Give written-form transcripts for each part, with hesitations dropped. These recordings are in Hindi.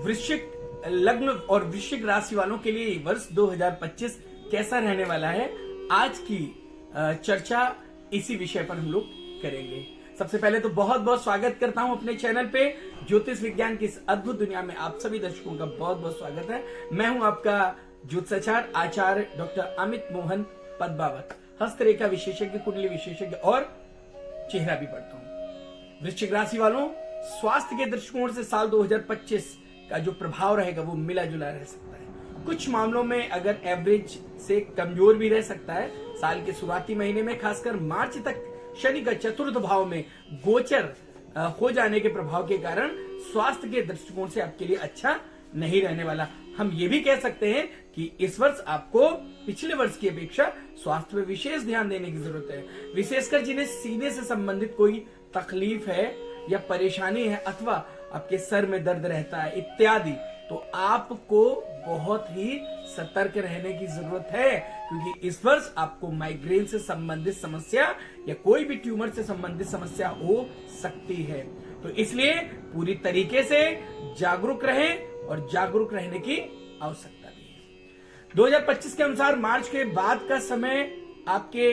वृश्चिक लग्न और वृश्चिक राशि वालों के लिए वर्ष 2025 कैसा रहने वाला है, आज की चर्चा इसी विषय पर हम लोग करेंगे। सबसे पहले तो बहुत बहुत स्वागत करता हूं अपने चैनल पे। ज्योतिष विज्ञान की इस अद्भुत दुनिया में आप सभी दर्शकों का बहुत बहुत स्वागत है। मैं हूं आपका ज्योतिषाचार्य आचार्य डॉक्टर अमित मोहन पद्मावत, हस्तरेखा विशेषज्ञ, कुंडली विशेषज्ञ और चेहरा भी पढ़ता हूं। वृश्चिक राशि वालों, स्वास्थ्य के दृष्टिकोण से साल 2025 का जो प्रभाव रहेगा वो मिला जुला रह सकता है। कुछ मामलों में अगर एवरेज से कमजोर भी रह सकता है। साल के शुरुआती महीने में खासकर मार्च तक शनि का चतुर्थ भाव में गोचर हो जाने के प्रभाव के कारण स्वास्थ्य के दृष्टिकोण से आपके लिए अच्छा नहीं रहने वाला। हम ये भी कह सकते हैं कि इस वर्ष आपको पिछले वर्ष की अपेक्षा स्वास्थ्य में विशेष ध्यान देने की जरूरत है। विशेषकर जिन्हें सीने से संबंधित कोई तकलीफ है या परेशानी है अथवा आपके सर में दर्द रहता है इत्यादि, तो आपको बहुत ही सतर्क रहने की जरूरत है, क्योंकि इस वर्ष आपको माइग्रेन से संबंधित समस्या या कोई भी ट्यूमर से संबंधित समस्या हो सकती है। तो इसलिए पूरी तरीके से जागरूक रहें और जागरूक रहने की आवश्यकता भी है। 2025 के अनुसार मार्च के बाद का समय आपके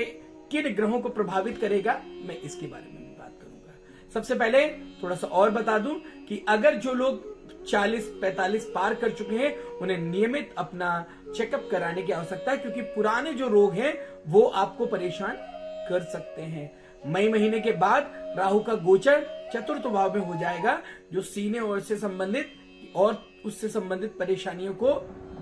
किन ग्रहों को प्रभावित करेगा, मैं इसके बारे में भी बात करूंगा। सबसे पहले थोड़ा सा और बता दूं कि अगर जो लोग 40-45 पार कर चुके हैं उन्हें नियमित अपना चेकअप कराने की आवश्यकता है, क्योंकि पुराने जो रोग हैं वो आपको परेशान कर सकते हैं। मई महीने के बाद राहु का गोचर चतुर्थ भाव में हो जाएगा, जो सीने और से संबंधित और उससे संबंधित परेशानियों को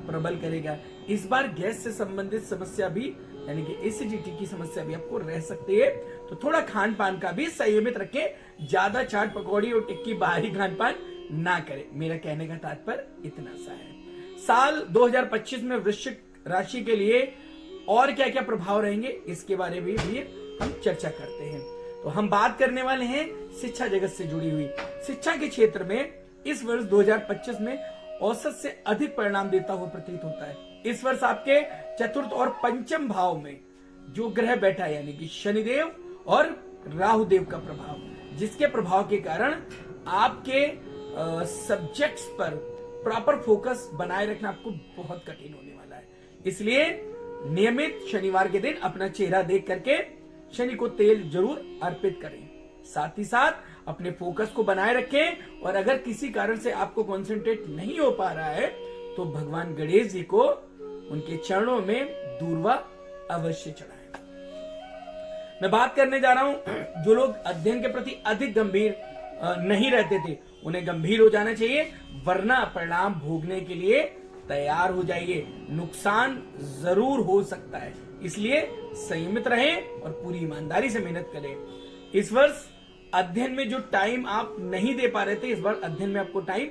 प्रबल करेगा। इस बार गैस से संबंधित समस्या भी यानी कि एसिडिटी की समस्या भी आपको रह सकती है, तो थोड़ा खान पान का भी संयमित रखें। ज्यादा चाट पकौड़ी और टिक्की बाहरी खान पान ना करें। मेरा कहने का तात्पर्य इतना सा है। साल 2025 में वृश्चिक राशि के लिए और क्या क्या प्रभाव रहेंगे इसके बारे में भी हम चर्चा करते हैं। तो हम बात करने वाले हैं शिक्षा जगत से जुड़ी हुई। शिक्षा के क्षेत्र में इस वर्ष 2025 में औसत से अधिक परिणाम देता हुआ प्रतीत होता है। इस वर्ष आपके चतुर्थ और पंचम भाव में जो ग्रह बैठा है यानी कि शनिदेव और राहु देव का प्रभाव, जिसके प्रभाव के कारण आपके सब्जेक्ट्स पर प्रॉपर फोकस बनाए रखना आपको बहुत कठिन होने वाला है। इसलिए नियमित शनिवार के दिन अपना चेहरा देख करके शनि को तेल जरूर अर्पित करें। साथ ही साथ अपने फोकस को बनाए रखें, और अगर किसी कारण से आपको कंसंट्रेट नहीं हो पा रहा है तो भगवान गणेश जी को उनके चरणों में दूर्वा अवश्य चढ़ाएं। मैं बात करने जा रहा हूं जो लोग अध्ययन के प्रति अधिक गंभीर नहीं रहते थे उन्हें गंभीर हो जाना चाहिए, वरना परिणाम भोगने के लिए तैयार हो जाइए। नुकसान जरूर हो सकता है, इसलिए संयमित रहें और पूरी ईमानदारी से मेहनत करें। इस वर्ष अध्ययन में जो टाइम आप नहीं दे पा रहे थे, इस बार अध्ययन में आपको टाइम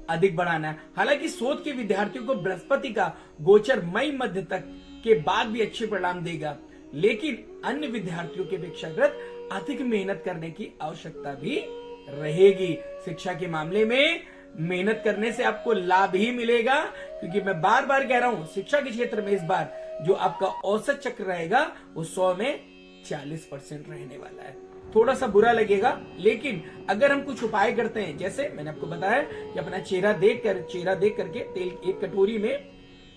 अधिक बढ़ाना है। हालांकि शोध के विद्यार्थियों को बृहस्पति का गोचर मई मध्य तक के बाद भी अच्छे परिणाम देगा, लेकिन अन्य विद्यार्थियों के अपेक्षाकृत अधिक मेहनत करने की आवश्यकता भी रहेगी। शिक्षा के मामले में मेहनत करने से आपको लाभ ही मिलेगा, क्योंकि मैं बार बार कह रहा हूं शिक्षा के क्षेत्र में इस बार जो आपका औसत चक्र रहेगा वो 100 में 40% रहने वाला है। थोड़ा सा बुरा लगेगा, लेकिन अगर हम कुछ उपाय करते हैं, जैसे मैंने आपको बताया कि अपना चेहरा देख करके तेल एक कटोरी में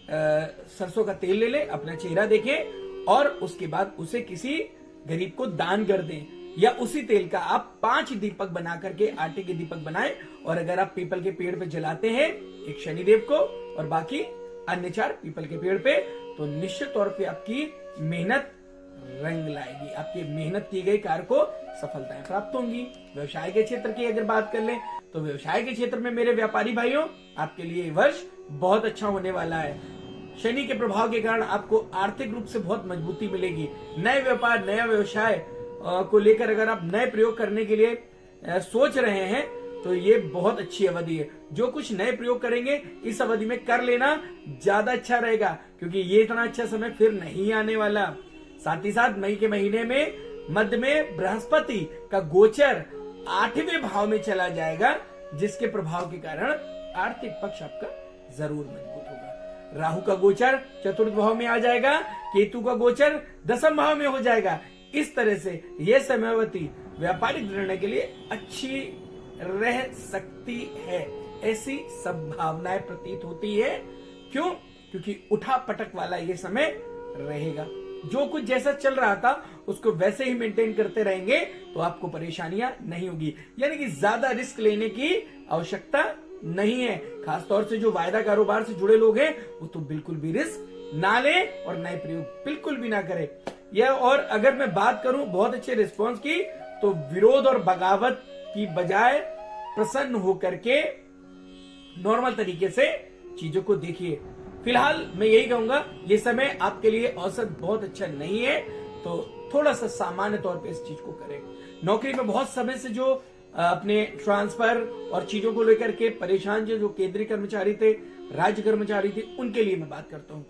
सरसों का तेल ले ले, अपना चेहरा देखें और उसके बाद उसे किसी गरीब को दान कर दें, या उसी तेल का आप 5 दीपक बना करके आटे के दीपक बनाएं, और अगर आप पीपल के पेड़ पे जलाते हैं एक शनिदेव को और बाकी अन्य 4 पीपल के पेड़ पे, तो निश्चित तौर पे आपकी मेहनत रंग लाएगी, आपकी मेहनत की गई कार्य को सफलताएं प्राप्त होंगी। व्यवसाय के क्षेत्र की अगर बात कर लें तो व्यवसाय के क्षेत्र में मेरे व्यापारी भाइयों आपके लिए वर्ष बहुत अच्छा होने वाला है। शनि के प्रभाव के कारण आपको आर्थिक रूप से बहुत मजबूती मिलेगी। नए व्यापार, नया व्यवसाय को लेकर अगर आप नए प्रयोग करने के लिए सोच रहे हैं तो ये बहुत अच्छी अवधि है। जो कुछ नए प्रयोग करेंगे इस अवधि में कर लेना ज्यादा अच्छा रहेगा, क्योंकि ये इतना अच्छा समय फिर नहीं आने वाला। साथ ही साथ मई के महीने में मध्य में बृहस्पति का गोचर 8वें भाव में चला जाएगा, जिसके प्रभाव के कारण आर्थिक पक्ष आपका जरूर मजबूत होगा। राहु का गोचर चतुर्थ भाव में आ जाएगा, केतु का गोचर 10वें भाव में हो जाएगा। इस तरह से यह समयावधि व्यापारिक निर्णय के लिए अच्छी रह सकती है। ऐसी संभावनाएं प्रतीत होती है। क्यों? क्योंकि उठा पटक वाला ये समय रहेगा। जो कुछ जैसा चल रहा था उसको वैसे ही मेंटेन करते रहेंगे तो आपको परेशानियां नहीं होगी, यानी कि ज्यादा रिस्क लेने की आवश्यकता नहीं है। खासतौर से जो वायदा कारोबार से जुड़े लोग हैं वो तो बिल्कुल भी रिस्क ना ले और नए प्रयोग बिल्कुल भी ना करे। यह और अगर मैं बात करूं बहुत अच्छे रिस्पॉन्स की, तो विरोध और बगावत की बजाय प्रसन्न होकर के नॉर्मल तरीके से चीजों को देखिए। फिलहाल मैं यही कहूंगा ये समय आपके लिए औसत बहुत अच्छा नहीं है, तो थोड़ा सा सामान्य तौर पे इस चीज को करें। नौकरी में बहुत समय से जो अपने ट्रांसफर और चीजों को लेकर के परेशान जो केंद्रीय कर्मचारी थे, राज्य कर्मचारी थे, उनके लिए मैं बात करता हूँ।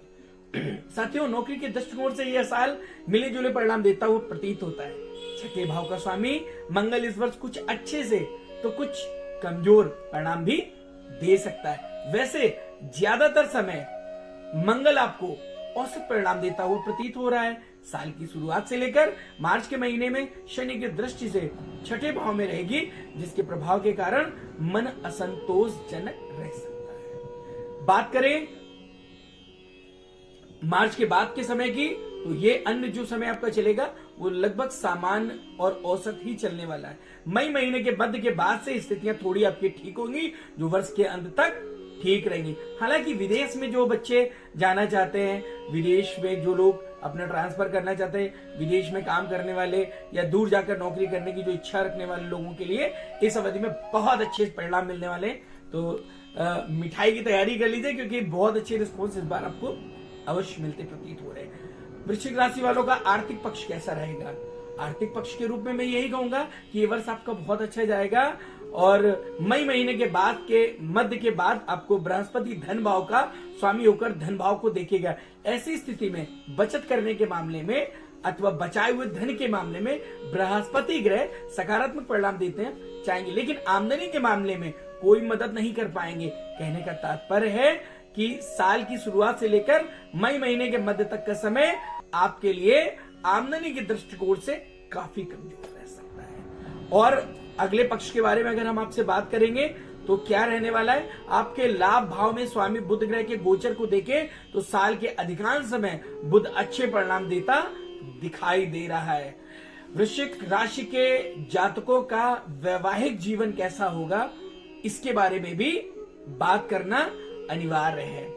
साथियों, नौकरी के दृष्टिकोण से यह साल मिले जुले परिणाम देता हुआ प्रतीत होता है। छठे भाव का स्वामी मंगल इस वर्ष कुछ अच्छे से तो कुछ कमजोर परिणाम भी दे सकता है। वैसे ज्यादातर समय मंगल आपको औसत परिणाम देता हुआ प्रतीत हो रहा है। साल की शुरुआत से लेकर मार्च के महीने में शनि की दृष्टि से छठे भाव में रहेगी, जिसके प्रभाव के कारण मन असंतोषजनक रह सकता है। बात करें मार्च के बाद के समय की, तो ये अन्य जो समय आपका चलेगा वो लगभग सामान्य और औसत ही चलने वाला है। मई महीने के मध्य के बाद से स्थितियां थोड़ी आपकी ठीक होंगी, जो वर्ष के अंत तक ठीक रहेंगी। हालांकि विदेश में जो बच्चे जाना चाहते हैं, विदेश में जो लोग अपना ट्रांसफर करना चाहते हैं, विदेश में काम करने वाले या दूर जाकर नौकरी करने की जो इच्छा रखने वाले लोगों के लिए इस अवधि में बहुत अच्छे परिणाम मिलने वाले हैं। तो मिठाई की तैयारी कर लीजिए, क्योंकि बहुत अच्छे रिस्पॉन्स इस बार आपको अवश्य मिलते प्रतीत हो रहे हैं। वृश्चिक राशि वालों का आर्थिक पक्ष कैसा रहेगा? आर्थिक पक्ष के रूप में मैं यही कहूंगा कि ये वर्ष आपका बहुत अच्छा जाएगा, और मई महीने के बाद के मध्य के बाद आपको बृहस्पति धन भाव का स्वामी होकर धन भाव को देखेगा। ऐसी स्थिति में बचत करने के मामले में अथवा बचाए हुए धन के मामले में बृहस्पति ग्रह सकारात्मक परिणाम देते हैं चाहेंगे, लेकिन आमदनी के मामले में कोई मदद नहीं कर पाएंगे। कहने का तात्पर्य है कि साल की शुरुआत से लेकर मई महीने के मध्य तक का समय आपके लिए आमदनी के दृष्टिकोण से काफी कमजोर रह सकता है। और अगले पक्ष के बारे में अगर हम आपसे बात करेंगे तो क्या रहने वाला है? आपके लाभ भाव में स्वामी बुध ग्रह के गोचर को देखें तो साल के अधिकांश समय बुध अच्छे परिणाम देता दिखाई दे रहा है। वृश्चिक राशि के जातकों का वैवाहिक जीवन कैसा होगा, इसके बारे में भी बात करना अनिवार्य है।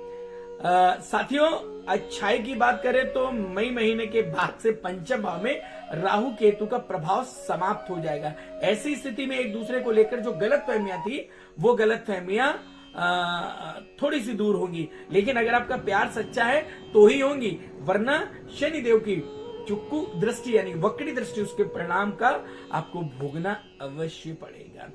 साथियों, अच्छाई की बात करें तो मई महीने के बाद से पंचम भाव में राहु केतु का प्रभाव समाप्त हो जाएगा। ऐसी स्थिति में एक दूसरे को लेकर जो गलत फहमियां थी वो गलत फहमियां थोड़ी सी दूर होंगी, लेकिन अगर आपका प्यार सच्चा है तो ही होंगी, वरना शनिदेव की चुक्कू दृष्टि यानी वक्री दृष्टि उसके परिणाम का आपको भोगना अवश्य पड़ेगा।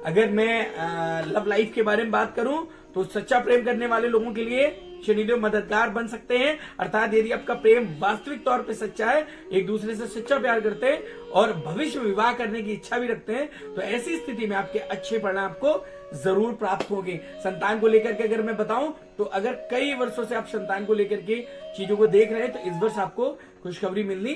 अगर मैं लव लाइफ के बारे में बात करूं तो सच्चा प्रेम करने वाले लोगों के लिए शनिदेव मददगार बन सकते हैं। अर्थात यदि आपका प्रेम वास्तविक तौर पे सच्चा है, एक दूसरे से सच्चा प्यार करते हैं और भविष्य में विवाह करने की इच्छा भी रखते हैं, तो ऐसी स्थिति में आपके अच्छे परिणाम आपको जरूर प्राप्त होंगे। संतान को लेकर के अगर मैं बताऊं तो अगर कई वर्षों से आप संतान को लेकर के चीजों को देख रहे हैं तो इस वर्ष आपको खुशखबरी मिलनी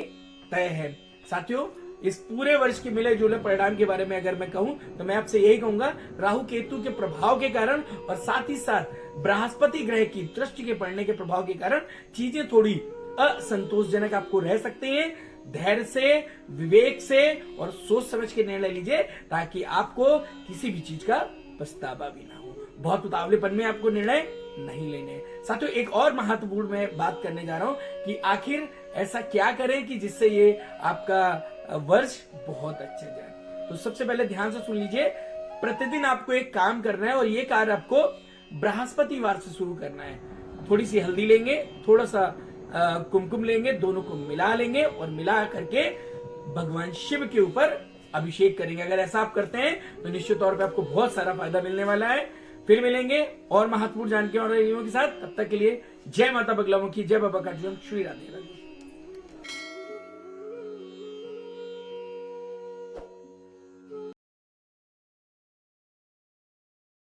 तय है। साथियों, इस पूरे वर्ष के मिले जुले परिणाम के बारे में अगर मैं कहूं तो मैं आपसे यही कहूंगा, राहु केतु के प्रभाव के कारण और साथ ही साथ बृहस्पति ग्रह की दृष्टि के पड़ने के प्रभाव के कारण चीजें थोड़ी असंतोषजनक आपको रह सकते हैं। धैर्य से, विवेक से और सोच समझ के निर्णय लीजिए ताकि आपको किसी भी चीज का पछतावा भी ना हो। बहुत उतावलेपन में आपको निर्णय नहीं लेने। साथियों, एक और महत्वपूर्ण मैं बात करने जा रहा हूं कि आखिर ऐसा क्या करें कि जिससे ये आपका वर्ष बहुत अच्छा जाए। तो सबसे पहले ध्यान से सुन लीजिए, प्रतिदिन आपको एक काम करना है और ये कार्य आपको बृहस्पतिवार से शुरू करना है। थोड़ी सी हल्दी लेंगे, थोड़ा सा कुमकुम लेंगे, दोनों को मिला लेंगे और मिला करके भगवान शिव के ऊपर अभिषेक करेंगे। अगर ऐसा आप करते हैं तो निश्चित तौर पे आपको बहुत सारा फायदा मिलने वाला है। फिर मिलेंगे और महत्वपूर्ण जानकारियों के साथ, तब तक के लिए जय माता बगलामुखी, जय बाबा काटजम, श्री राधे राधे।